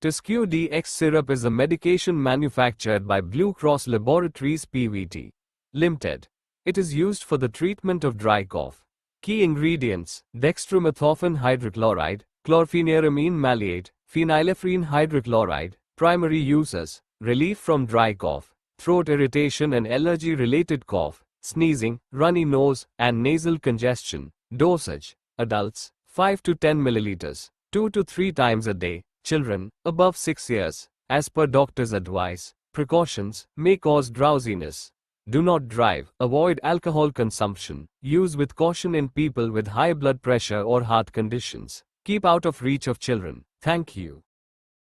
TusQ-DX syrup is a medication manufactured by Blue Cross Laboratories Pvt. Limited. It is used for the treatment of dry cough. Key ingredients: dextromethorphan hydrochloride, chlorpheniramine maleate, phenylephrine hydrochloride. Primary uses: relief from dry cough, throat irritation and allergy-related cough, sneezing, runny nose, and nasal congestion. Dosage: adults 5 to 10 milliliters, 2 to 3 times a day. Children above 6 years, as per doctor's advice. Precautions: may cause drowsiness. Do not drive. Avoid alcohol consumption. Use with caution in people with high blood pressure or heart conditions. Keep out of reach of children. Thank you.